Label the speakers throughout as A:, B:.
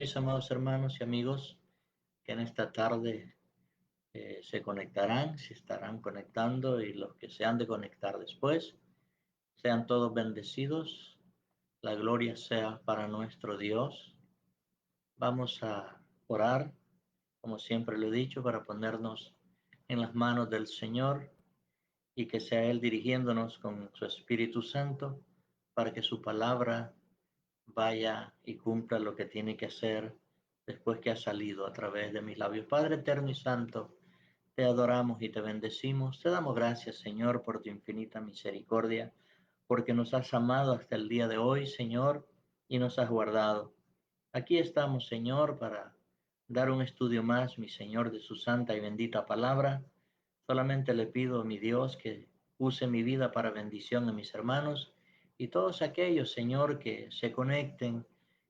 A: Mis amados hermanos y amigos que en esta tarde se conectarán, se estarán conectando y los que se han de conectar después, sean todos bendecidos. La gloria sea para nuestro Dios. Vamos a orar, como siempre lo he dicho, para ponernos en las manos del Señor y que sea Él dirigiéndonos con su Espíritu Santo para que su palabra vaya y cumpla lo que tiene que hacer después que ha salido a través de mis labios. Padre eterno y santo, te adoramos y te bendecimos. Te damos gracias, Señor, por tu infinita misericordia, porque nos has amado hasta el día de hoy, Señor, y nos has guardado. Aquí estamos, Señor, para dar un estudio más, mi Señor, de su santa y bendita palabra. Solamente le pido, mi Dios, que use mi vida para bendición de mis hermanos y todos aquellos, Señor, que se conecten,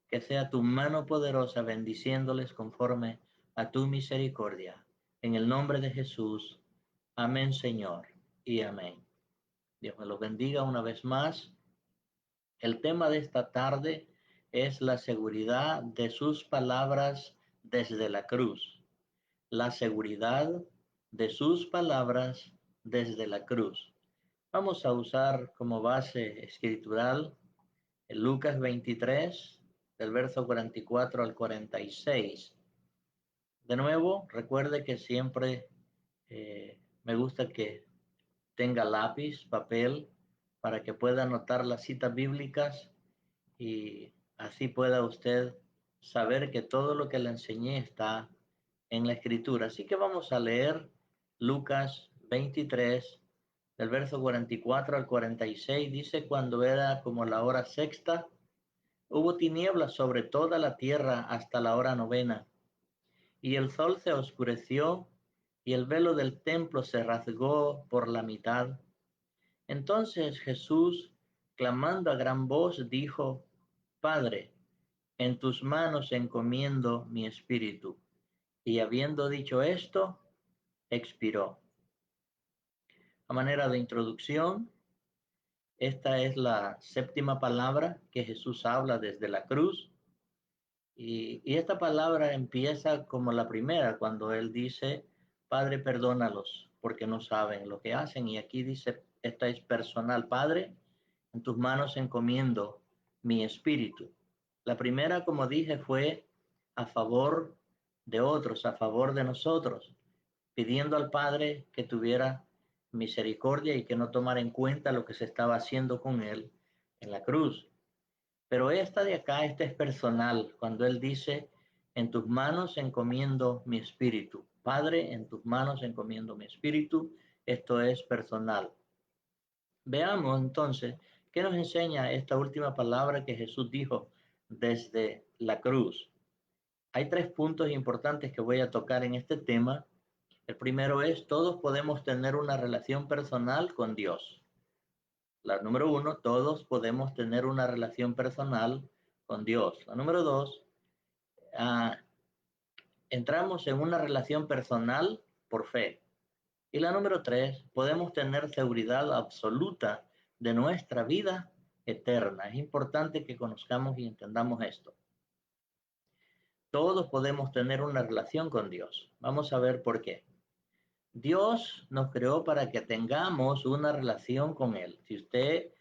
A: que sea tu mano poderosa bendiciéndoles conforme a tu misericordia. En el nombre de Jesús. Amén, Señor, y amén. Dios me los bendiga una vez más. El tema de esta tarde es la seguridad de sus palabras desde la cruz. La seguridad de sus palabras desde la cruz. Vamos a usar como base escritural el Lucas 23, del verso 44 al 46. De nuevo, recuerde que siempre me gusta que tenga lápiz, papel, para que pueda anotar las citas bíblicas y así pueda usted saber que todo lo que le enseñé está en la escritura. Así que vamos a leer Lucas 23, del verso 44 al 46. Dice: cuando era como la hora sexta, hubo tinieblas sobre toda la tierra hasta la hora novena, y el sol se oscureció, y el velo del templo se rasgó por la mitad. Entonces Jesús, clamando a gran voz, dijo: Padre, en tus manos encomiendo mi espíritu. Y habiendo dicho esto, expiró. A manera de introducción, esta es la séptima palabra que Jesús habla desde la cruz. Y esta palabra empieza como la primera, cuando Él dice: Padre, perdónalos, porque no saben lo que hacen. Y aquí dice, esta es personal: Padre, en tus manos encomiendo mi espíritu. La primera, como dije, fue a favor de otros, a favor de nosotros, pidiendo al Padre que tuviera misericordia y que no tomara en cuenta lo que se estaba haciendo con Él en la cruz. Pero esta de acá, esta es personal, cuando Él dice: en tus manos encomiendo mi espíritu. Padre, en tus manos encomiendo mi espíritu. Esto es personal. Veamos entonces qué nos enseña esta última palabra que Jesús dijo desde la cruz. Hay tres puntos importantes que voy a tocar en este tema. El primero es: todos podemos tener una relación personal con Dios. La número uno, todos podemos tener una relación personal con Dios. La número dos, ah, entramos en una relación personal por fe. Y la número tres, podemos tener seguridad absoluta de nuestra vida eterna. Es importante que conozcamos y entendamos esto. Todos podemos tener una relación con Dios. Vamos a ver por qué. Dios nos creó para que tengamos una relación con Él. Si usted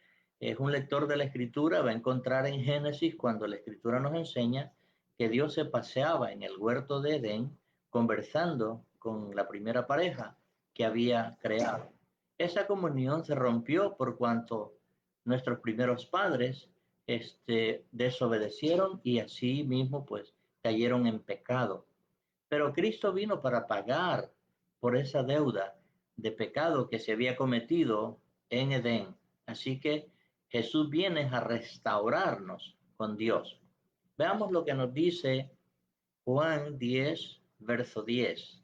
A: es un lector de la Escritura, va a encontrar en Génesis, cuando la Escritura nos enseña que Dios se paseaba en el huerto de Edén conversando con la primera pareja que había creado. Esa comunión se rompió por cuanto nuestros primeros padres desobedecieron y así mismo pues cayeron en pecado. Pero Cristo vino para pagar por esa deuda de pecado que se había cometido en Edén. Así que Jesús viene a restaurarnos con Dios. Veamos lo que nos dice Juan 10, verso 10.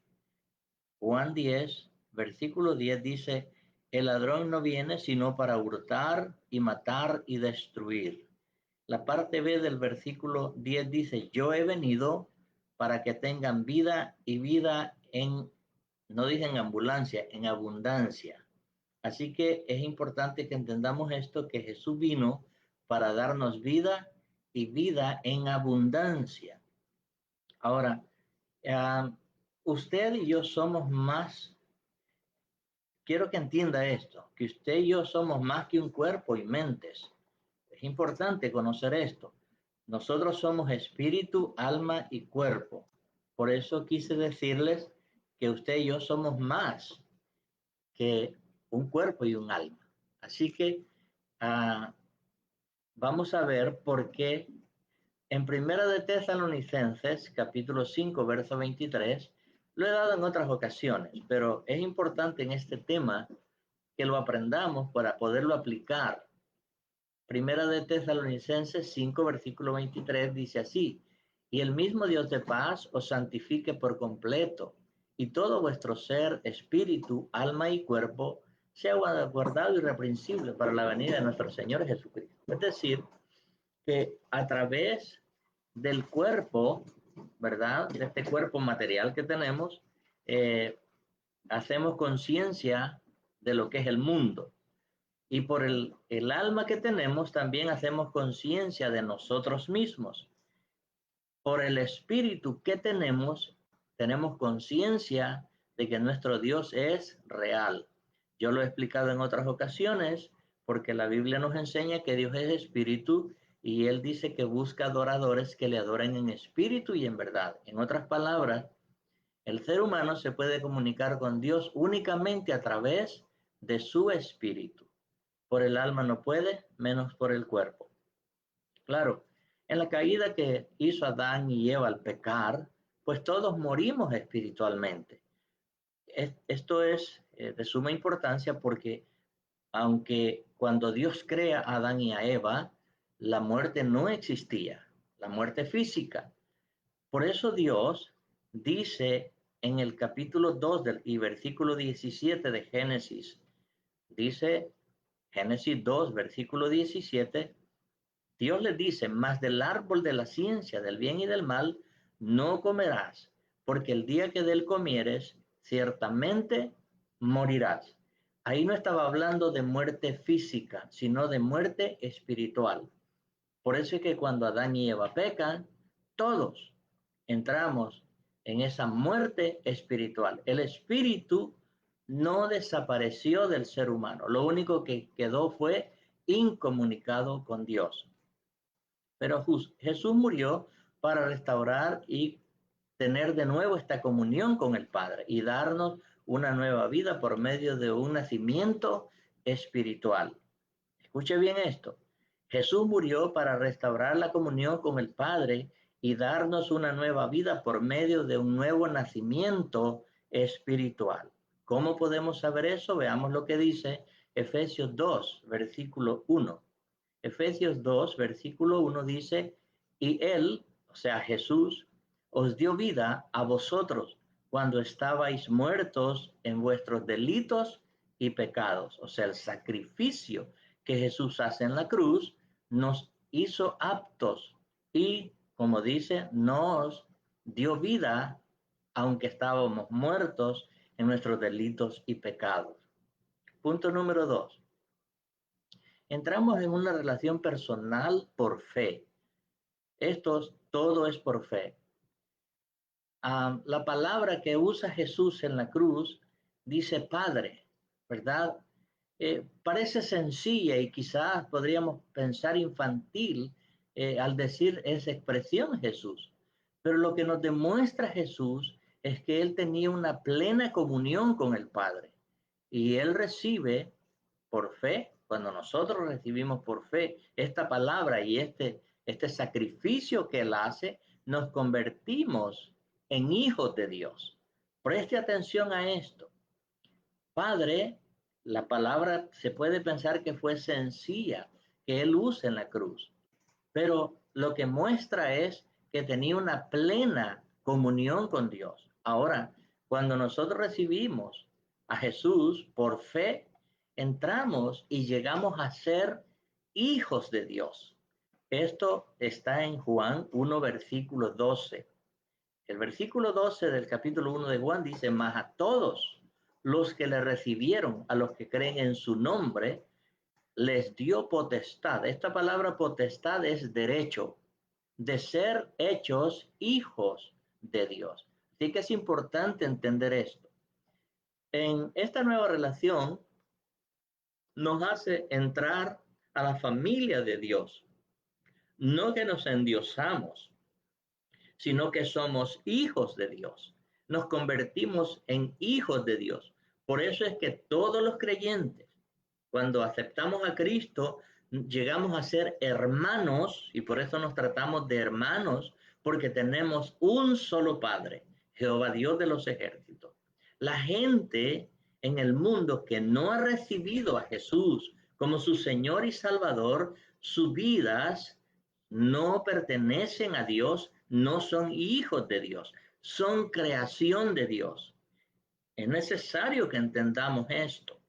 A: Juan 10, versículo 10 dice: el ladrón no viene sino para hurtar y matar y destruir. La parte B del versículo 10 dice: yo he venido para que tengan vida y vida en, no dice en ambulancia, en abundancia. Así que es importante que entendamos esto, que Jesús vino para darnos vida y vida en abundancia. Ahora, ah, usted y yo somos más, quiero que entienda esto, que usted y yo somos más que un cuerpo y mentes. Es importante conocer esto. Nosotros somos espíritu, alma y cuerpo. Por eso quise decirles que usted y yo somos más que un cuerpo y un alma. Así que ah, vamos a ver por qué en Primera de Tesalonicenses, capítulo 5, verso 23, lo he dado en otras ocasiones, pero es importante en este tema que lo aprendamos para poderlo aplicar. Primera de Tesalonicenses 5, versículo 23 dice así: y el mismo Dios de paz os santifique por completo, y todo vuestro ser, espíritu, alma y cuerpo sea guardado irreprensible para la venida de nuestro Señor Jesucristo. Es decir, que a través del cuerpo, ¿verdad? De este cuerpo material que tenemos, eh, hacemos conciencia de lo que es el mundo. Y por el alma que tenemos, también hacemos conciencia de nosotros mismos. Por el espíritu que tenemos conciencia de que nuestro Dios es real. Yo lo he explicado en otras ocasiones, porque la Biblia nos enseña que Dios es espíritu y Él dice que busca adoradores que le adoren en espíritu y en verdad. En otras palabras, el ser humano se puede comunicar con Dios únicamente a través de su espíritu. Por el alma no puede, menos por el cuerpo. Claro, en la caída que hizo Adán y Eva al pecar, pues todos morimos espiritualmente. Esto es de suma importancia porque aunque cuando Dios crea a Adán y a Eva, la muerte no existía, la muerte física. Por eso Dios dice en el capítulo 2 y versículo 17 de Génesis, dice Génesis 2, versículo 17, Dios les dice: mas del árbol de la ciencia del bien y del mal no comerás, porque el día que de él comieres, ciertamente morirás. Ahí no estaba hablando de muerte física, sino de muerte espiritual. Por eso es que cuando Adán y Eva pecan, todos entramos en esa muerte espiritual. El espíritu no desapareció del ser humano, lo único que quedó fue incomunicado con Dios. Pero Jesús murió para restaurar y tener de nuevo esta comunión con el Padre y darnos una nueva vida por medio de un nacimiento espiritual. Escuche bien esto. Jesús murió para restaurar la comunión con el Padre y darnos una nueva vida por medio de un nuevo nacimiento espiritual. ¿Cómo podemos saber eso? Veamos lo que dice Efesios 2, versículo 1. Efesios 2, versículo 1 dice: y Él, o sea Jesús, os dio vida a vosotros cuando estabais muertos en vuestros delitos y pecados. O sea, el sacrificio que Jesús hace en la cruz nos hizo aptos y, como dice, nos dio vida aunque estábamos muertos en nuestros delitos y pecados. Punto número 2. Entramos en una relación personal por fe. Todo es por fe. La palabra que usa Jesús en la cruz dice Padre, ¿verdad? Parece sencilla y quizás podríamos pensar infantil al decir esa expresión Jesús. Pero lo que nos demuestra Jesús es que Él tenía una plena comunión con el Padre. Y Él recibe por fe, cuando nosotros recibimos por fe esta palabra y este sacrificio que Él hace, nos convertimos en hijos de Dios. Preste atención a esto. Padre, la palabra se puede pensar que fue sencilla, que Él usa en la cruz, pero lo que muestra es que tenía una plena comunión con Dios. Ahora, cuando nosotros recibimos a Jesús por fe, entramos y llegamos a ser hijos de Dios. Esto está en Juan 1, versículo 12. El versículo 12 del capítulo 1 de Juan dice: mas a todos los que le recibieron, a los que creen en su nombre, les dio potestad. Esta palabra potestad es derecho de ser hechos hijos de Dios. Así que es importante entender esto. En esta nueva relación nos hace entrar a la familia de Dios. No que nos endiosamos, sino que somos hijos de Dios. Nos convertimos en hijos de Dios. Por eso es que todos los creyentes, cuando aceptamos a Cristo, llegamos a ser hermanos, y por eso nos tratamos de hermanos, porque tenemos un solo Padre, Jehová Dios de los ejércitos. La gente en el mundo que no ha recibido a Jesús como su Señor y Salvador, sus vidas no pertenecen a Dios, no son hijos de Dios, son creación de Dios. Es necesario que entendamos esto.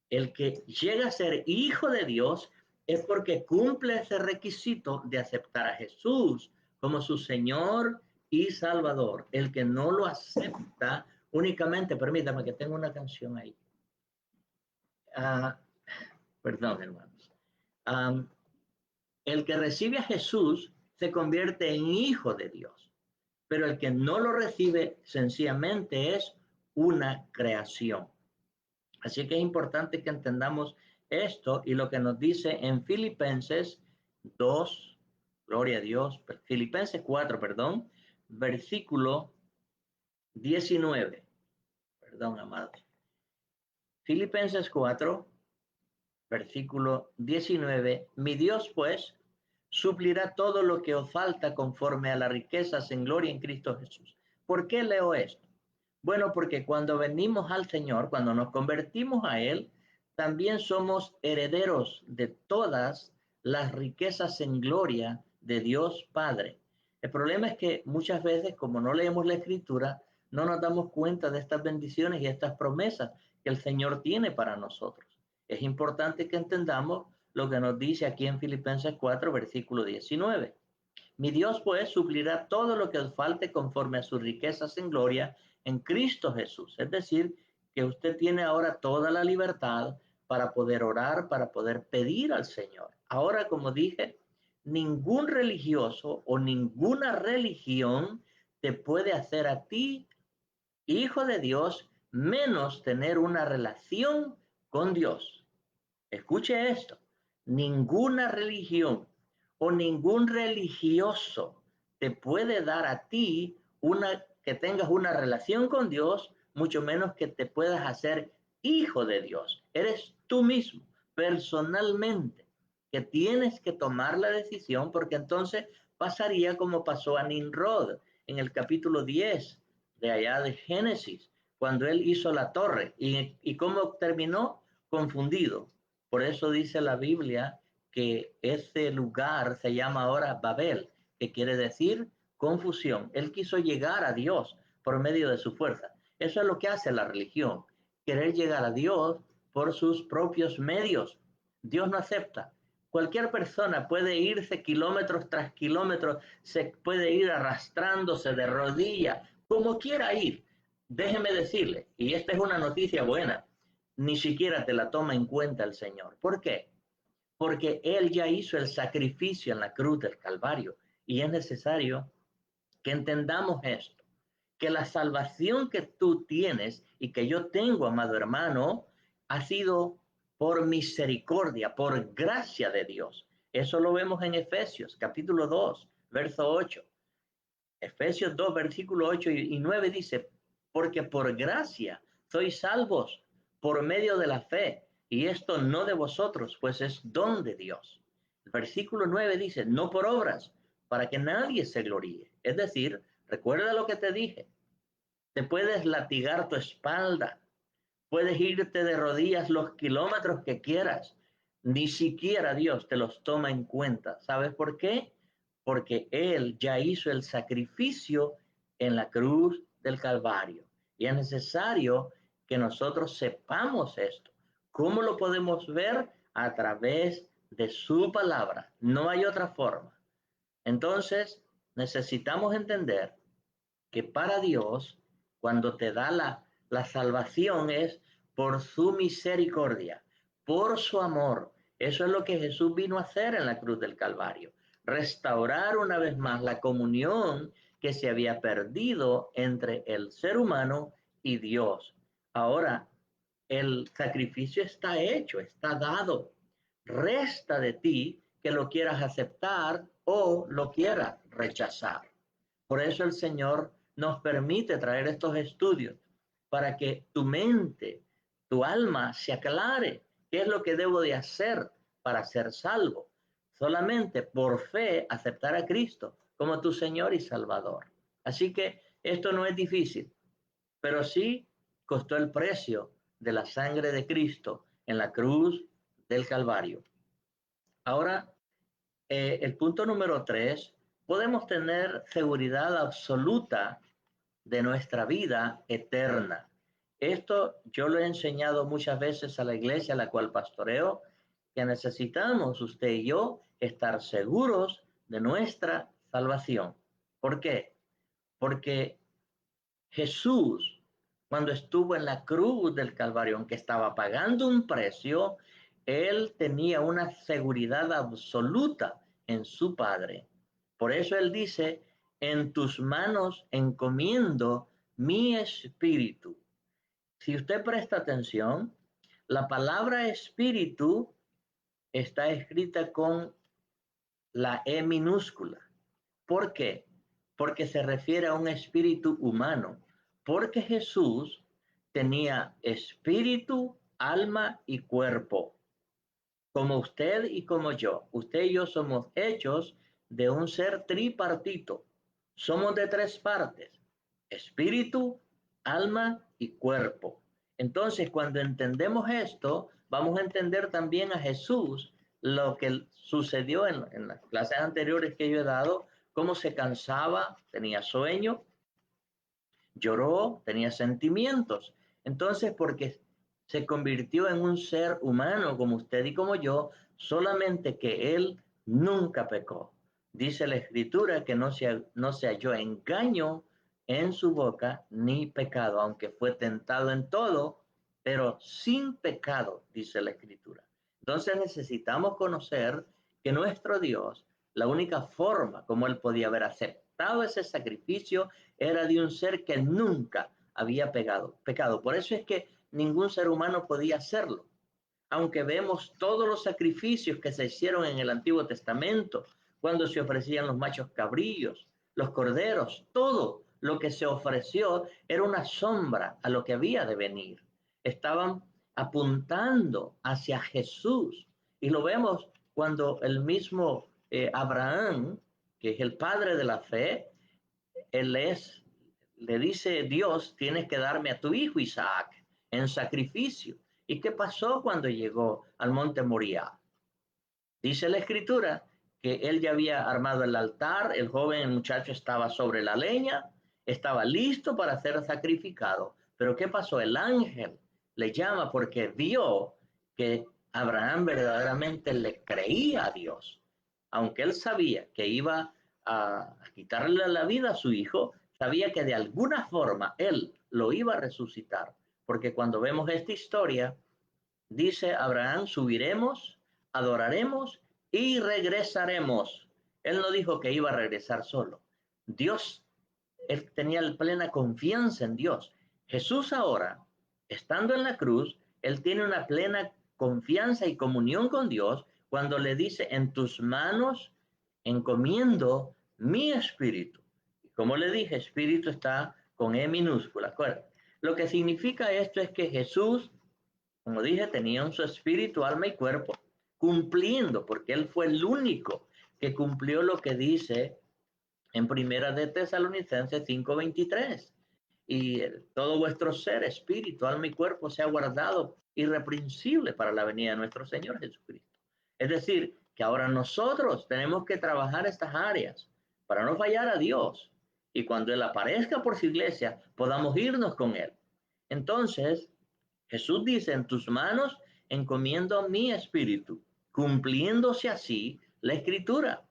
A: El que llega a ser hijo de Dios es porque cumple ese requisito de aceptar a Jesús como su Señor y Salvador. El que no lo acepta únicamente, permítame que tengo una canción ahí. Perdón, hermanos. El que recibe a Jesús se convierte en hijo de Dios, pero el que no lo recibe sencillamente es una creación. Así que es importante que entendamos esto y lo que nos dice en Filipenses 2, gloria a Dios, Filipenses 4, perdón, versículo 19, perdón, amado. Filipenses 4, versículo 19, mi Dios pues suplirá todo lo que os falta conforme a las riquezas en gloria en Cristo Jesús. ¿Por qué leo esto? Bueno, porque cuando venimos al Señor, cuando nos convertimos a Él, también somos herederos de todas las riquezas en gloria de Dios Padre. El problema es que muchas veces, como no leemos la Escritura, no nos damos cuenta de estas bendiciones y estas promesas que el Señor tiene para nosotros. Es importante que entendamos lo que nos dice aquí en Filipenses 4, versículo 19. Mi Dios pues suplirá todo lo que os falte conforme a sus riquezas en gloria en Cristo Jesús. Es decir, que usted tiene ahora toda la libertad para poder orar, para poder pedir al Señor. Ahora, como dije, ningún religioso o ninguna religión te puede hacer a ti hijo de Dios, menos tener una relación con Dios. Escuche esto, ninguna religión o ningún religioso te puede dar a ti que tengas una relación con Dios, mucho menos que te puedas hacer hijo de Dios. Eres tú mismo, personalmente, que tienes que tomar la decisión, porque entonces pasaría como pasó a Nimrod en el capítulo 10 de allá de Génesis, cuando él hizo la torre. ¿Y cómo terminó? Confundido. Por eso dice la Biblia que ese lugar se llama ahora Babel, que quiere decir confusión. Él quiso llegar a Dios por medio de su fuerza. Eso es lo que hace la religión, querer llegar a Dios por sus propios medios. Dios no acepta. Cualquier persona puede irse kilómetros tras kilómetros, se puede ir arrastrándose de rodillas, como quiera ir. Déjeme decirle, y esta es una noticia buena, ni siquiera te la toma en cuenta el Señor. ¿Por qué? Porque Él ya hizo el sacrificio en la cruz del Calvario y es necesario que entendamos esto, que la salvación que tú tienes y que yo tengo, amado hermano, ha sido por misericordia, por gracia de Dios. Eso lo vemos en Efesios capítulo 2, verso 8. Efesios 2, versículo 8 y 9 dice, porque por gracia sois salvos por medio de la fe, y esto no de vosotros, pues es don de Dios. El versículo 9 dice, no por obras, para que nadie se gloríe. Es decir, recuerda lo que te dije, te puedes latigar tu espalda, puedes irte de rodillas los kilómetros que quieras, ni siquiera Dios te los toma en cuenta. ¿Sabes por qué? Porque Él ya hizo el sacrificio en la cruz del Calvario. Y es necesario que nosotros sepamos esto. ¿Cómo lo podemos ver? A través de su palabra. No hay otra forma. Entonces, necesitamos entender que para Dios, cuando te da la salvación es por su misericordia, por su amor. Eso es lo que Jesús vino a hacer en la cruz del Calvario. Restaurar una vez más la comunión que se había perdido entre el ser humano y Dios. Ahora, el sacrificio está hecho, está dado. Resta de ti que lo quieras aceptar o lo quieras rechazar. Por eso el Señor nos permite traer estos estudios para que tu mente, tu alma se aclare. ¿Qué es lo que debo de hacer para ser salvo? Solamente por fe aceptar a Cristo como tu Señor y Salvador. Así que esto no es difícil, pero sí costó el precio de la sangre de Cristo en la cruz del Calvario. Ahora, el punto número 3, podemos tener seguridad absoluta de nuestra vida eterna. Esto yo lo he enseñado muchas veces a la iglesia a la cual pastoreo, que necesitamos usted y yo estar seguros de nuestra salvación. ¿Por qué? Porque Jesús, cuando estuvo en la cruz del Calvario, aunque estaba pagando un precio, él tenía una seguridad absoluta en su Padre. Por eso él dice, en tus manos encomiendo mi espíritu. Si usted presta atención, la palabra espíritu está escrita con la E minúscula. ¿Por qué? Porque se refiere a un espíritu humano. Porque Jesús tenía espíritu, alma y cuerpo. Como usted y como yo. Usted y yo somos hechos de un ser tripartito. Somos de tres partes. Espíritu, alma y cuerpo. Entonces, cuando entendemos esto, vamos a entender también a Jesús, lo que sucedió en las clases anteriores que yo he dado, cómo se cansaba, tenía sueño, lloró, tenía sentimientos. Entonces, porque se convirtió en un ser humano como usted y como yo, solamente que él nunca pecó. Dice la escritura que no se halló engaño en su boca ni pecado, aunque fue tentado en todo, pero sin pecado, dice la escritura. Entonces necesitamos conocer que nuestro Dios, la única forma como él podía haber aceptado ese sacrificio era de un ser que nunca había pecado. Por eso es que ningún ser humano podía hacerlo. Aunque vemos todos los sacrificios que se hicieron en el Antiguo Testamento, cuando se ofrecían los machos cabrillos, los corderos, todo lo que se ofreció era una sombra a lo que había de venir. Estaban apuntando hacia Jesús. Y lo vemos cuando el mismo Abraham, que es el padre de la fe, él le dice Dios, tienes que darme a tu hijo Isaac en sacrificio. ¿Y qué pasó cuando llegó al monte Moriah? Dice la escritura que él ya había armado el altar, el joven, el muchacho estaba sobre la leña, estaba listo para ser sacrificado. Pero ¿qué pasó? El ángel le llama porque vio que Abraham verdaderamente le creía a Dios. Aunque él sabía que iba a quitarle la vida a su hijo, sabía que de alguna forma él lo iba a resucitar. Porque cuando vemos esta historia, dice Abraham, subiremos, adoraremos y regresaremos. Él no dijo que iba a regresar solo. Dios, él tenía plena confianza en Dios. Jesús ahora, estando en la cruz, él tiene una plena confianza y comunión con Dios cuando le dice, en tus manos encomiendo mi espíritu. Y como le dije, espíritu está con E minúscula. Lo que significa esto es que Jesús, como dije, tenían su espíritu, alma y cuerpo, cumpliendo, porque él fue el único que cumplió lo que dice en Primera de Tesalonicenses 5:23. Y todo vuestro ser, espíritu, alma y cuerpo sea guardado irreprensible para la venida de nuestro Señor Jesucristo. Es decir, que ahora nosotros tenemos que trabajar estas áreas para no fallar a Dios. Y cuando Él aparezca por su iglesia, podamos irnos con Él. Entonces, Jesús dice, en tus manos encomiendo mi espíritu, cumpliéndose así la escritura,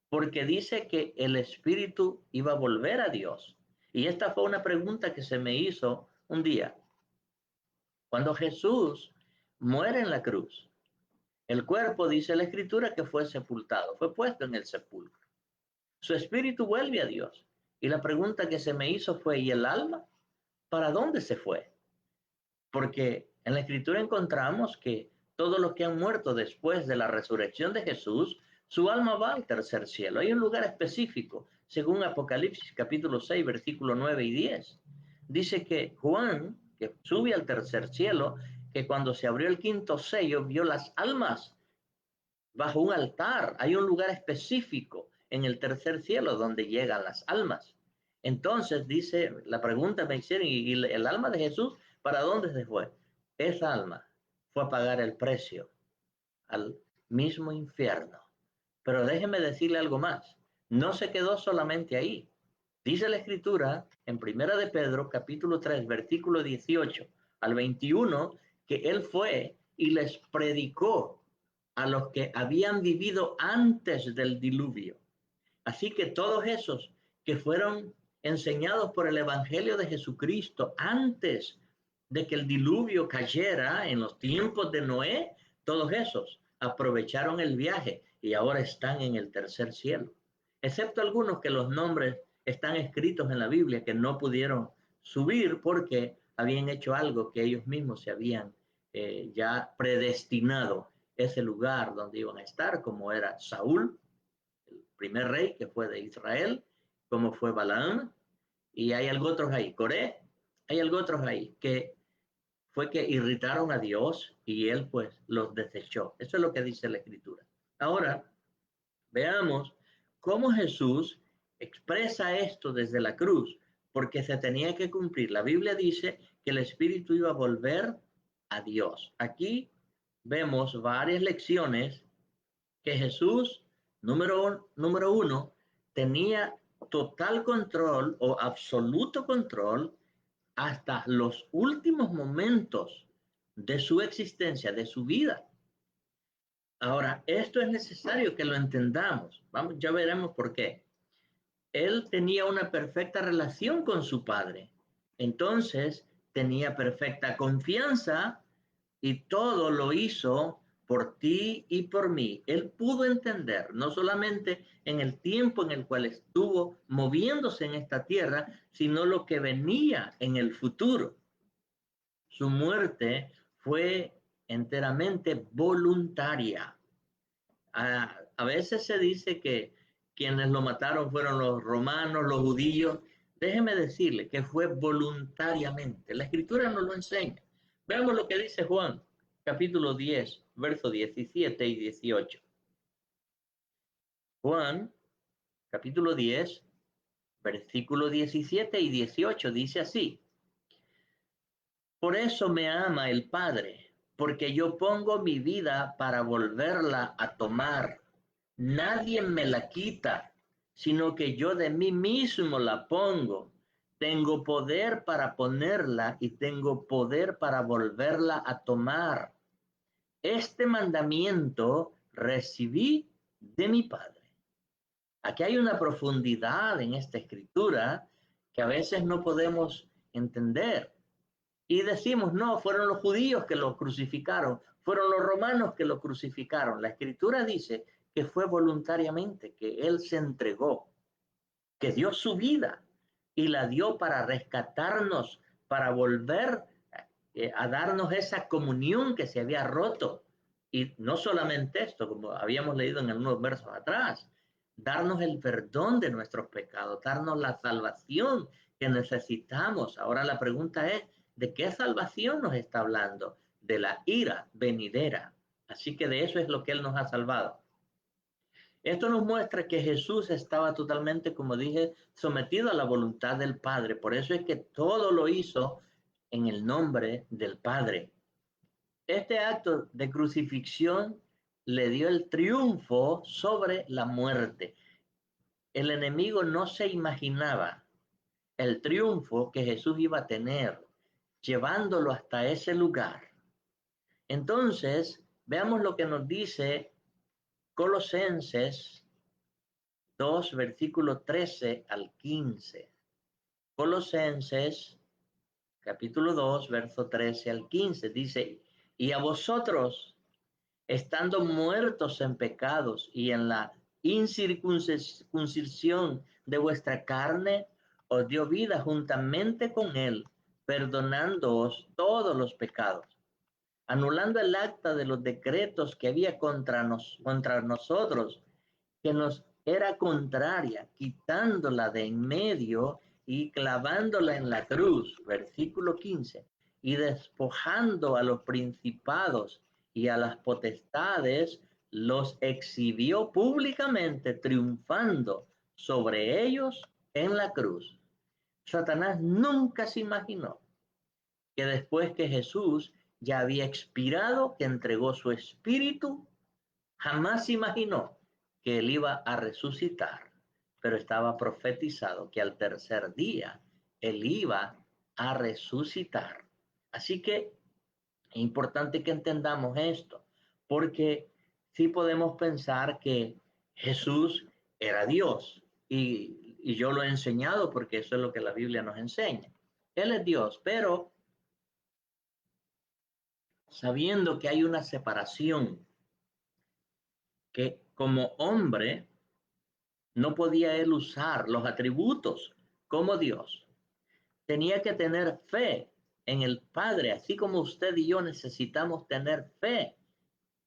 A: porque dice que el espíritu iba a volver a Dios. Y esta fue una pregunta que se me hizo un día. Cuando Jesús muere en la cruz, el cuerpo, dice la escritura, que fue sepultado, fue puesto en el sepulcro. Su espíritu vuelve a Dios. Y la pregunta que se me hizo fue, ¿y el alma? ¿Para dónde se fue? Porque en la Escritura encontramos que todos los que han muerto después de la resurrección de Jesús, su alma va al tercer cielo. Hay un lugar específico, según Apocalipsis capítulo 6, versículo 9 y 10. Dice que Juan, que sube al tercer cielo, que cuando se abrió el quinto sello, vio las almas bajo un altar. Hay un lugar específico en el tercer cielo donde llegan las almas. Entonces dice, la pregunta me hicieron, ¿y el alma de Jesús para dónde se fue? Esa alma fue a pagar el precio al mismo infierno. Pero déjeme decirle algo más. No se quedó solamente ahí. Dice la Escritura en Primera de Pedro, capítulo 3, versículo 18 al 21, que él fue y les predicó a los que habían vivido antes del diluvio. Así que todos esos que fueron enseñados por el Evangelio de Jesucristo antes de que el diluvio cayera en los tiempos de Noé, todos esos aprovecharon el viaje y ahora están en el tercer cielo. Excepto algunos que los nombres están escritos en la Biblia que no pudieron subir porque habían hecho algo que ellos mismos se habían ya predestinado ese lugar donde iban a estar, como era Saúl, el primer rey que fue de Israel, como fue Balaam, y hay algo otros ahí, Coré, hay algo otros ahí que fue que irritaron a Dios y él pues los desechó. Eso es lo que dice la Escritura. Ahora, veamos cómo Jesús expresa esto desde la cruz, porque se tenía que cumplir. La Biblia dice que el Espíritu iba a volver a Dios. Aquí vemos varias lecciones que Jesús, número uno, tenía total control o absoluto control hasta los últimos momentos de su existencia, de su vida. Ahora, esto es necesario que lo entendamos. Vamos, ya veremos por qué. Él tenía una perfecta relación con su padre. Entonces, tenía perfecta confianza y todo lo hizo por ti y por mí. Él pudo entender, no solamente en el tiempo en el cual estuvo moviéndose en esta tierra, sino lo que venía en el futuro. Su muerte fue enteramente voluntaria. A veces se dice que quienes lo mataron fueron los romanos, los judíos. Déjeme decirle que fue voluntariamente. La Escritura nos lo enseña. Veamos lo que dice Juan, capítulo 10, versos 17 y 18. Juan, capítulo 10, versículo 17 y 18 dice así: Por eso me ama el Padre, porque yo pongo mi vida para volverla a tomar. Nadie me la quita, sino que yo de mí mismo la pongo. Tengo poder para ponerla y tengo poder para volverla a tomar. Este mandamiento recibí de mi Padre. Aquí hay una profundidad en esta escritura que a veces no podemos entender. Y decimos, no, fueron los judíos que lo crucificaron, fueron los romanos que lo crucificaron. La escritura dice que fue voluntariamente, que él se entregó, que dio su vida y la dio para rescatarnos, para volver a darnos esa comunión que se había roto. Y no solamente esto, como habíamos leído en algunos versos atrás, darnos el perdón de nuestros pecados, darnos la salvación que necesitamos. Ahora la pregunta es, ¿de qué salvación nos está hablando? De la ira venidera. Así que de eso es lo que Él nos ha salvado. Esto nos muestra que Jesús estaba totalmente, como dije, sometido a la voluntad del Padre. Por eso es que todo lo hizo en el nombre del Padre. Este acto de crucifixión le dio el triunfo sobre la muerte. El enemigo no se imaginaba el triunfo que Jesús iba a tener llevándolo hasta ese lugar. Entonces, veamos lo que nos dice Colosenses 2, versículo 13 al 15. Colosenses, capítulo 2, verso 13 al 15, dice, y a vosotros, estando muertos en pecados y en la incircuncisión de vuestra carne, os dio vida juntamente con él, perdonándoos todos los pecados, anulando el acta de los decretos que había contra nosotros, que nos era contraria, quitándola de en medio y clavándola en la cruz, versículo 15, y despojando a los principados y a las potestades, los exhibió públicamente, triunfando sobre ellos en la cruz. Satanás nunca se imaginó que después que Jesús ya había expirado, que entregó su espíritu, jamás imaginó que él iba a resucitar, pero estaba profetizado que al tercer día él iba a resucitar. Así que es importante que entendamos esto, porque sí podemos pensar que Jesús era Dios, y yo lo he enseñado porque eso es lo que la Biblia nos enseña. Él es Dios, pero sabiendo que hay una separación, que como hombre no podía él usar los atributos como Dios. Tenía que tener fe en el Padre, así como usted y yo necesitamos tener fe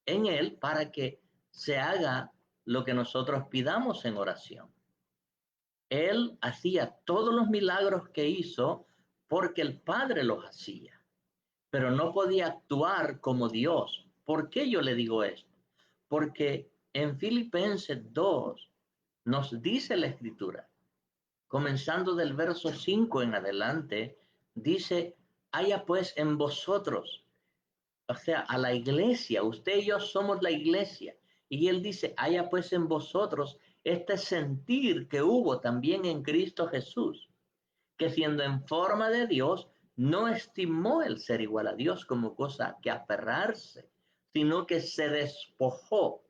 A: en Él para que se haga lo que nosotros pidamos en oración. Él hacía todos los milagros que hizo porque el Padre los hacía, pero no podía actuar como Dios. ¿Por qué yo le digo esto? Porque en Filipenses 2 nos dice la Escritura, comenzando del verso 5 en adelante, dice, haya pues en vosotros, o sea, a la iglesia, usted y yo somos la iglesia. Y él dice, haya pues en vosotros este sentir que hubo también en Cristo Jesús, que siendo en forma de Dios, no estimó el ser igual a Dios como cosa que aferrarse, sino que se despojó.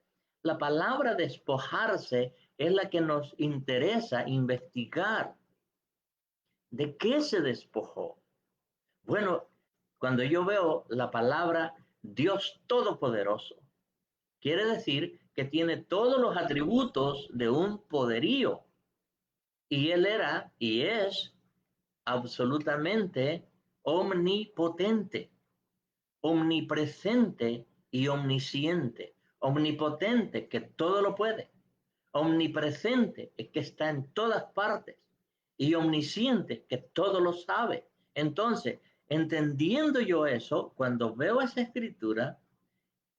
A: La palabra despojarse es la que nos interesa investigar. ¿De qué se despojó? Bueno, cuando yo veo la palabra Dios Todopoderoso, quiere decir que tiene todos los atributos de un poderío. Y él era y es absolutamente omnipotente, omnipresente y omnisciente. Omnipotente, que todo lo puede. Omnipresente, es que está en todas partes. Y omnisciente, que todo lo sabe. Entonces, entendiendo yo eso, cuando veo esa escritura,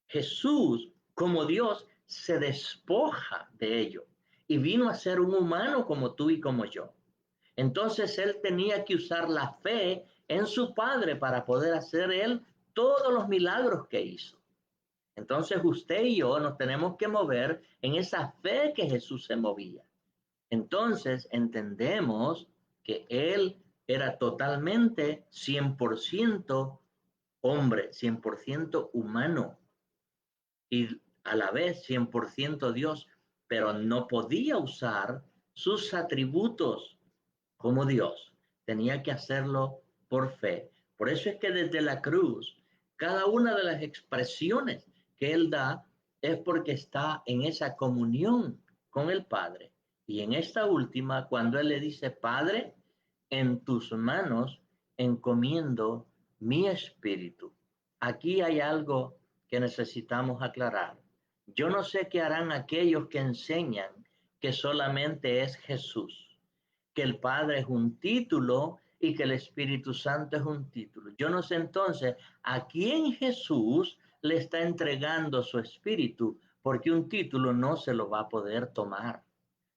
A: Jesús, como Dios, se despoja de ello y vino a ser un humano como tú y como yo. Entonces él tenía que usar la fe en su Padre para poder hacer él todos los milagros que hizo. Entonces usted y yo nos tenemos que mover en esa fe que Jesús se movía. Entonces entendemos que él era totalmente 100% hombre, 100% humano y a la vez 100% Dios, pero no podía usar sus atributos como Dios. Tenía que hacerlo por fe. Por eso es que desde la cruz, cada una de las expresiones que Él da es porque está en esa comunión con el Padre. Y en esta última, cuando Él le dice, Padre, en tus manos encomiendo mi espíritu. Aquí hay algo que necesitamos aclarar. Yo no sé qué harán aquellos que enseñan que solamente es Jesús, que el Padre es un título y que el Espíritu Santo es un título. Yo no sé entonces a quién Jesús le está entregando su espíritu, porque un título no se lo va a poder tomar.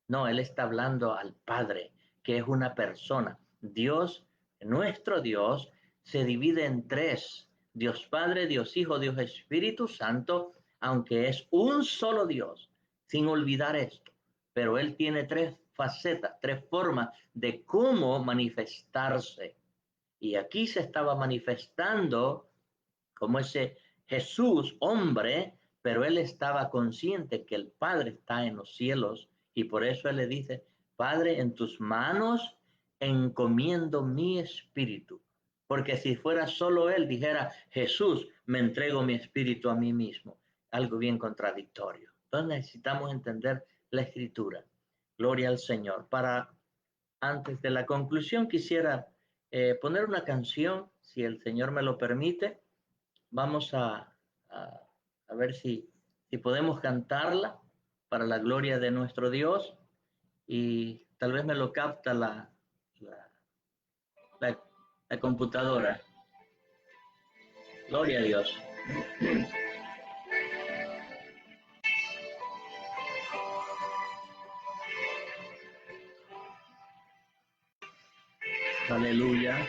A: No, él está hablando al Padre, que es una persona. Dios, nuestro Dios, se divide en tres: Dios Padre, Dios Hijo, Dios Espíritu Santo, aunque es un solo Dios, sin olvidar esto. Pero él tiene tres facetas, tres formas de cómo manifestarse. Y aquí se estaba manifestando como ese Jesús, hombre, pero él estaba consciente que el Padre está en los cielos y por eso él le dice, Padre, en tus manos encomiendo mi espíritu. Porque si fuera solo él, dijera, Jesús, me entrego mi espíritu a mí mismo. Algo bien contradictorio. Entonces necesitamos entender la escritura. Gloria al Señor. Para Antes de la conclusión quisiera poner una canción, si el Señor me lo permite. Vamos a ver si podemos cantarla para la gloria de nuestro Dios, y tal vez me lo capta la, la, la computadora. Gloria a Dios. Aleluya.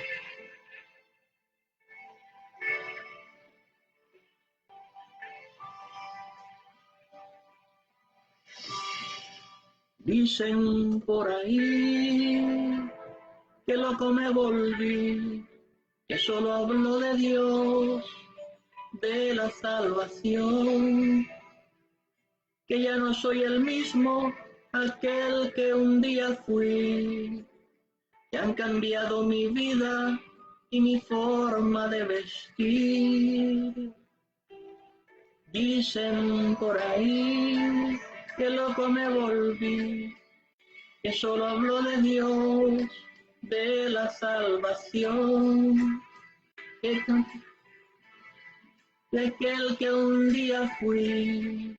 A: Dicen por ahí que loco me volví, que solo hablo de Dios, de la salvación, que ya no soy el mismo, aquel que un día fui, que han cambiado mi vida y mi forma de vestir. Dicen por ahí que loco me volví, que solo hablo de Dios, de la salvación, de aquel que un día fui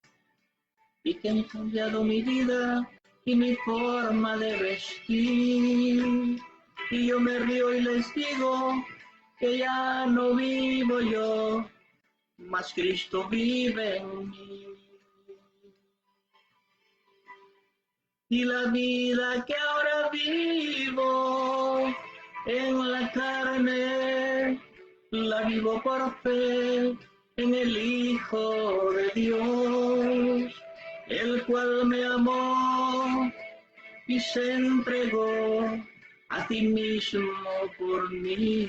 A: y que han cambiado mi vida y mi forma de vestir. Y yo me río y les digo que ya no vivo yo, mas Cristo vive en mí. Y la vida que ahora vivo en la carne, la vivo por fe en el Hijo de Dios, el cual me amó y se entregó a sí mismo por mí.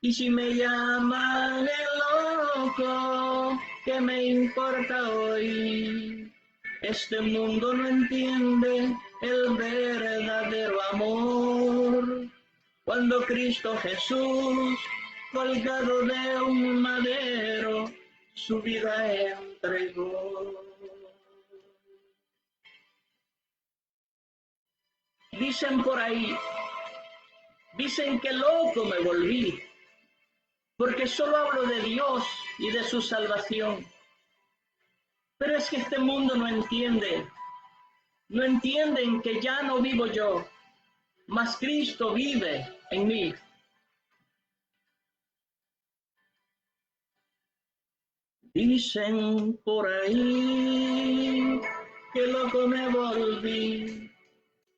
A: Y si me llaman el loco, ¿qué me importa hoy? Este mundo no entiende el verdadero amor. Cuando Cristo Jesús, colgado de un madero, su vida entregó. Dicen por ahí, dicen que loco me volví, porque solo hablo de Dios y de su salvación. Pero es que este mundo no entiende, no entienden que ya no vivo yo, mas Cristo vive en mí. Dicen por ahí que loco me volví,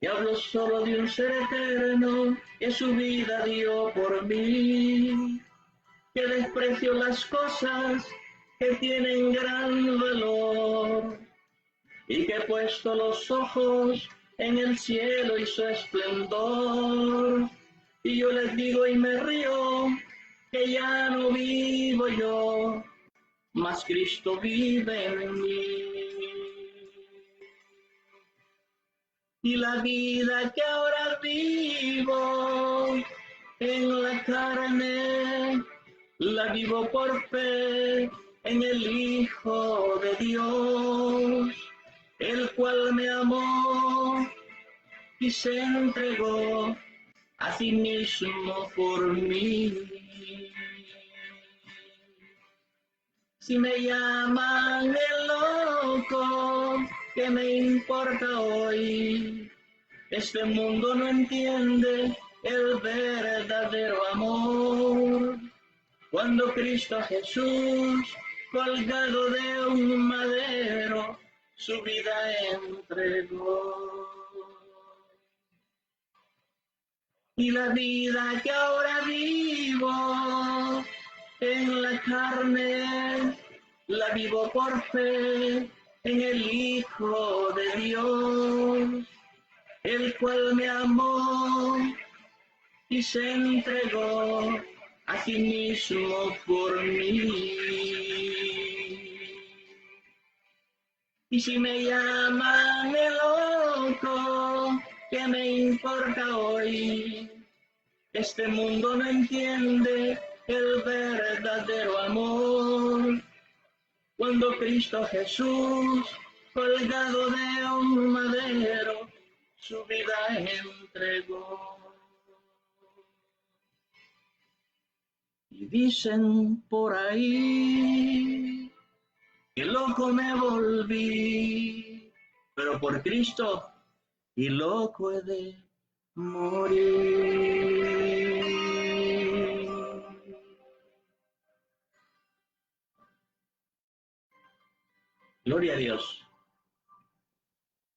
A: y hablo solo de un ser eterno que su vida dio por mí, que desprecio las cosas que tienen gran valor, y que he puesto los ojos en el cielo y su esplendor. Y yo les digo y me río que ya no vivo yo, mas Cristo vive en mí. Y la vida que ahora vivo en la carne, la vivo por fe en el Hijo de Dios, el cual me amó y se entregó a sí mismo por mí. Si me llaman el loco, ¿qué me importa hoy? Este mundo no entiende el verdadero amor. Cuando Cristo Jesús, colgado de un madero, su vida entregó. Y la vida que ahora vivo en la carne, la vivo por fe en el Hijo de Dios, el cual me amó y se entregó a sí mismo por mí. Y si me llaman el loco, ¿qué me importa hoy? Este mundo no entiende el verdadero amor. Cuando Cristo Jesús, colgado de un madero, su vida entregó. Y dicen por ahí que loco me volví, pero por Cristo y loco he de morir. Gloria a Dios.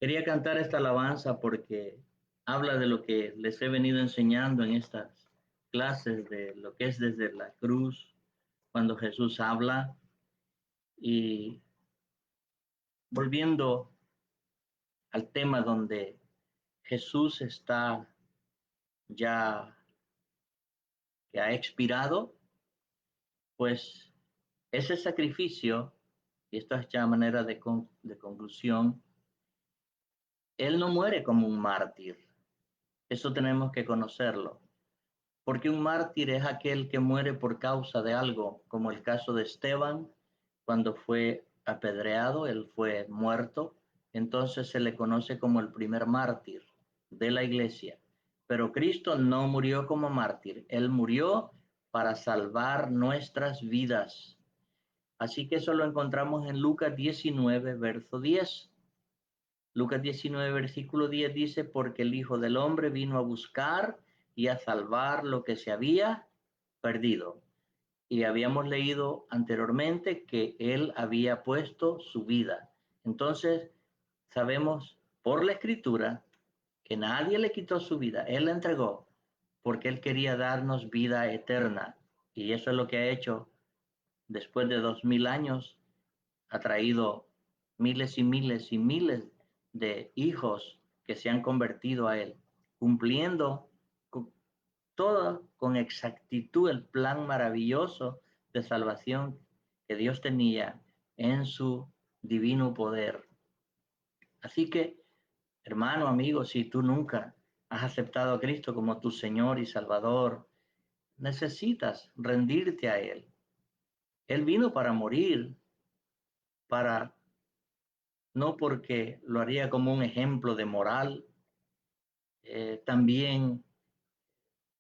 A: Quería cantar esta alabanza porque habla de lo que les he venido enseñando en estas clases, de lo que es desde la cruz, cuando Jesús habla. Y volviendo al tema donde Jesús está ya que ha expirado, pues ese sacrificio, y esto es ya manera de conclusión, Él no muere como un mártir. Eso tenemos que conocerlo. Porque un mártir es aquel que muere por causa de algo, como el caso de Esteban, cuando fue apedreado, él fue muerto, entonces se le conoce como el primer mártir de la iglesia. Pero Cristo no murió como mártir, él murió para salvar nuestras vidas. Así que eso lo encontramos en Lucas 19, verso 10. Lucas 19, versículo 10 dice, porque el Hijo del Hombre vino a buscar y a salvar lo que se había perdido. Y habíamos leído anteriormente que Él había puesto su vida. Entonces, sabemos por la Escritura que nadie le quitó su vida. Él la entregó porque Él quería darnos vida eterna. Y eso es lo que ha hecho después de 2000 años. Ha traído miles y miles y miles de hijos que se han convertido a Él, cumpliendo todo con exactitud el plan maravilloso de salvación que Dios tenía en su divino poder. Así que, hermano, amigo, si tú nunca has aceptado a Cristo como tu Señor y Salvador, necesitas rendirte a Él. Él vino para morir, para no porque lo haría como un ejemplo de moral, también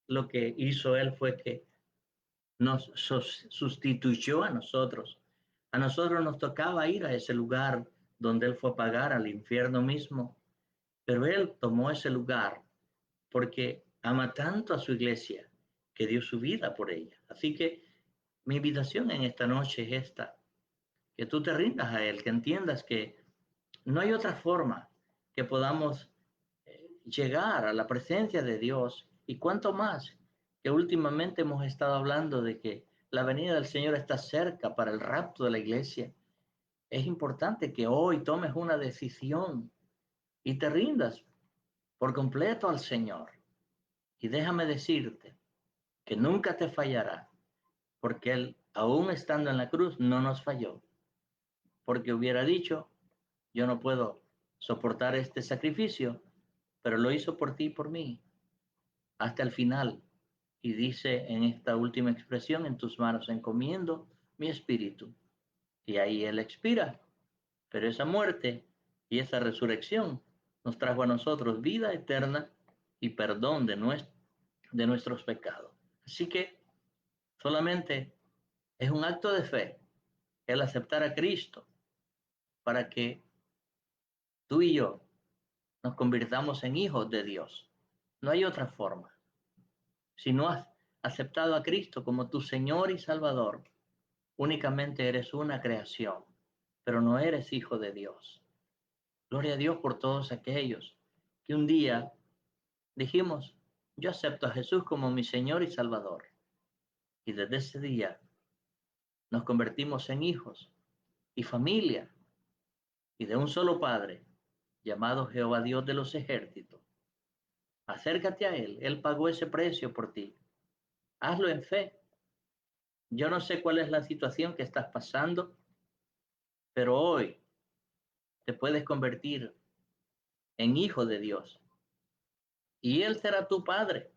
A: lo que hizo Él fue que nos sustituyó a nosotros. A nosotros nos tocaba ir a ese lugar donde Él fue a pagar, al infierno mismo, pero Él tomó ese lugar porque ama tanto a su iglesia que dio su vida por ella. Así que mi invitación en esta noche es esta, que tú te rindas a Él, que entiendas que no hay otra forma que podamos llegar a la presencia de Dios, y cuanto más que últimamente hemos estado hablando de que la venida del Señor está cerca para el rapto de la iglesia. Es importante que hoy tomes una decisión y te rindas por completo al Señor. Y déjame decirte que nunca te fallará, porque Él, aún estando en la cruz, no nos falló. Porque hubiera dicho, yo no puedo soportar este sacrificio, pero lo hizo por ti y por mí, hasta el final. Y dice en esta última expresión, en tus manos encomiendo mi espíritu. Y ahí Él expira. Pero esa muerte y esa resurrección nos trajo a nosotros vida eterna y perdón de nuestros pecados. Así que solamente es un acto de fe el aceptar a Cristo para que tú y yo nos convirtamos en hijos de Dios. No hay otra forma. Si no has aceptado a Cristo como tu Señor y Salvador, únicamente eres una creación, pero no eres hijo de Dios. Gloria a Dios por todos aquellos que un día dijimos, yo acepto a Jesús como mi Señor y Salvador. Y desde ese día nos convertimos en hijos y familia y de un solo Padre, llamado Jehová Dios de los ejércitos. Acércate a Él, Él pagó ese precio por ti. Hazlo en fe. Yo no sé cuál es la situación que estás pasando, pero hoy te puedes convertir en hijo de Dios y Él será tu Padre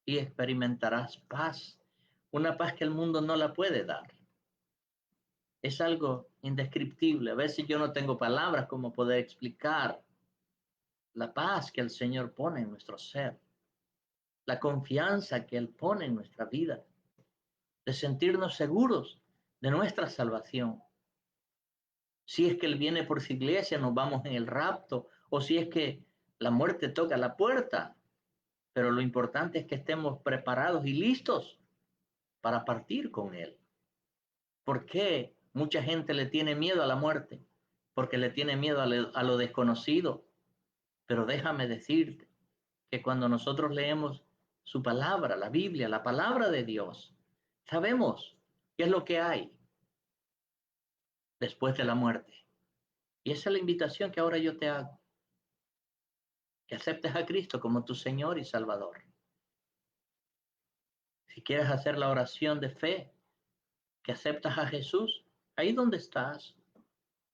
A: y experimentarás paz, una paz que el mundo no la puede dar. Es algo indescriptible. A veces yo no tengo palabras como poder explicar la paz que el Señor pone en nuestro ser, la confianza que Él pone en nuestra vida, de sentirnos seguros de nuestra salvación. Si es que Él viene por su iglesia, nos vamos en el rapto, o si es que la muerte toca la puerta. Pero lo importante es que estemos preparados y listos para partir con Él. ¿Por qué mucha gente le tiene miedo a la muerte? Porque le tiene miedo a lo desconocido. Pero déjame decirte que cuando nosotros leemos su palabra, la Biblia, la palabra de Dios, sabemos qué es lo que hay después de la muerte. Y esa es la invitación que ahora yo te hago, que aceptes a Cristo como tu Señor y Salvador. Si quieres hacer la oración de fe, que aceptas a Jesús, ahí donde estás,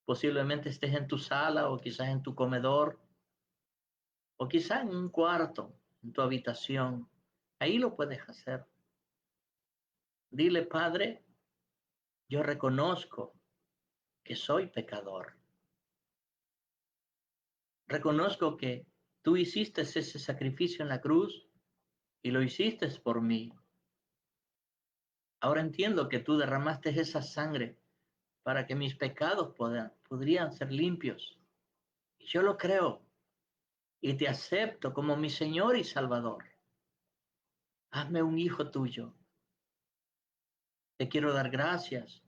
A: posiblemente estés en tu sala o quizás en tu comedor o quizás en un cuarto, en tu habitación, ahí lo puedes hacer. Dile, Padre, yo reconozco que soy pecador. Reconozco que tú hiciste ese sacrificio en la cruz y lo hiciste por mí. Ahora entiendo que tú derramaste esa sangre para que mis pecados podrían ser limpios. Y yo lo creo y te acepto como mi Señor y Salvador. Hazme un hijo tuyo. Te quiero dar gracias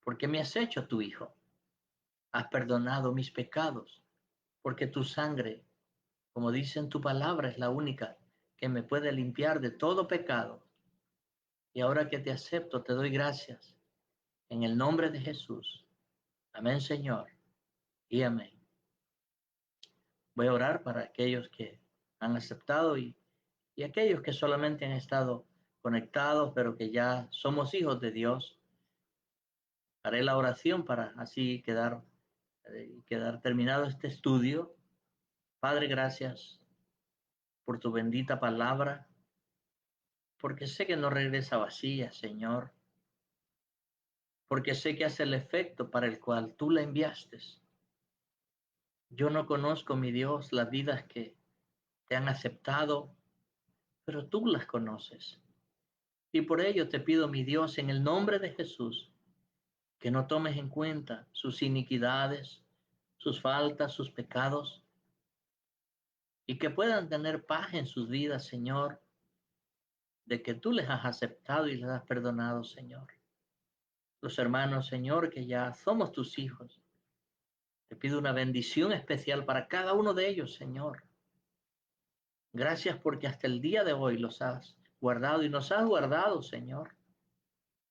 A: porque me has hecho tu hijo. Has perdonado mis pecados porque tu sangre, como dice en tu palabra, es la única que me puede limpiar de todo pecado. Y ahora que te acepto, te doy gracias en el nombre de Jesús. Amén, Señor, y amén. Voy a orar para aquellos que han aceptado y aquellos que solamente han estado conectados, pero que ya somos hijos de Dios. Haré la oración para así quedar terminado este estudio. Padre, gracias por tu bendita palabra, porque sé que no regresa vacía, Señor, porque sé que hace el efecto para el cual tú la enviaste. Yo no conozco, mi Dios, las vidas que te han aceptado, pero tú las conoces. Y por ello te pido, mi Dios, en el nombre de Jesús, que no tomes en cuenta sus iniquidades, sus faltas, sus pecados, y que puedan tener paz en sus vidas, Señor, de que tú les has aceptado y les has perdonado, Señor. Los hermanos, Señor, que ya somos tus hijos, te pido una bendición especial para cada uno de ellos, Señor. Gracias porque hasta el día de hoy los has guardado y nos has guardado, Señor.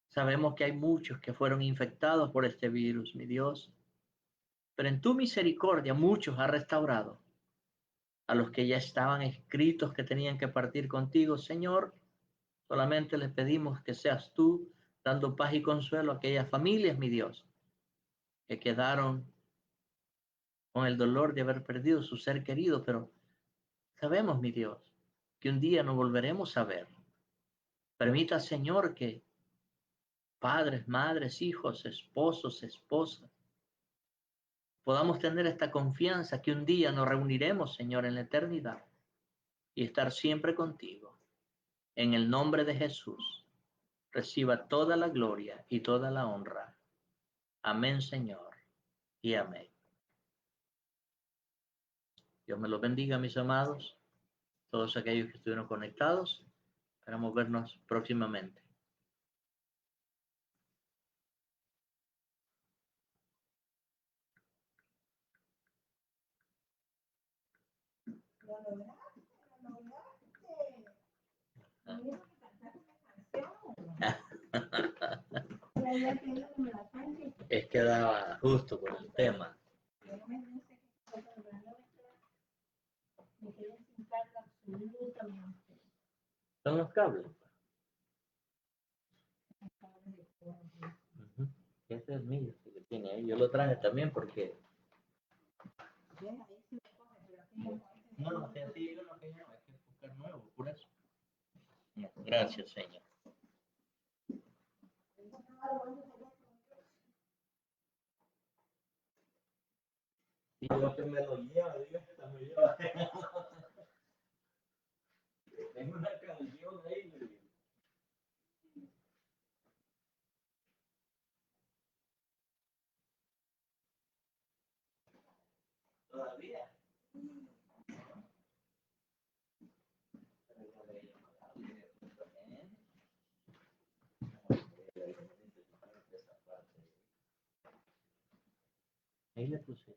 A: Sabemos que hay muchos que fueron infectados por este virus, mi Dios, pero en tu misericordia muchos has restaurado. A los que ya estaban escritos que tenían que partir contigo, Señor, solamente les pedimos que seas tú dando paz y consuelo a aquellas familias, mi Dios, que quedaron con el dolor de haber perdido su ser querido, pero sabemos, mi Dios, que un día nos volveremos a ver. Permita, Señor, que padres, madres, hijos, esposos, esposas, podamos tener esta confianza que un día nos reuniremos, Señor, en la eternidad y estar siempre contigo. En el nombre de Jesús, reciba toda la gloria y toda la honra. Amén, Señor, y amén. Dios me los bendiga, mis amados, todos aquellos que estuvieron conectados. Esperamos vernos próximamente. Es que daba justo con el tema. Son los cables. Uh-huh. Ese es el mío, que tiene ahí. Yo lo traje también porque... No, no, si así yo no, que no, hay que buscar nuevo, por eso. Gracias, Señor. Y lo que me lo lleva, Dios, que me lleva. Tengo una canción ahí. Todavía. Ahí le puse.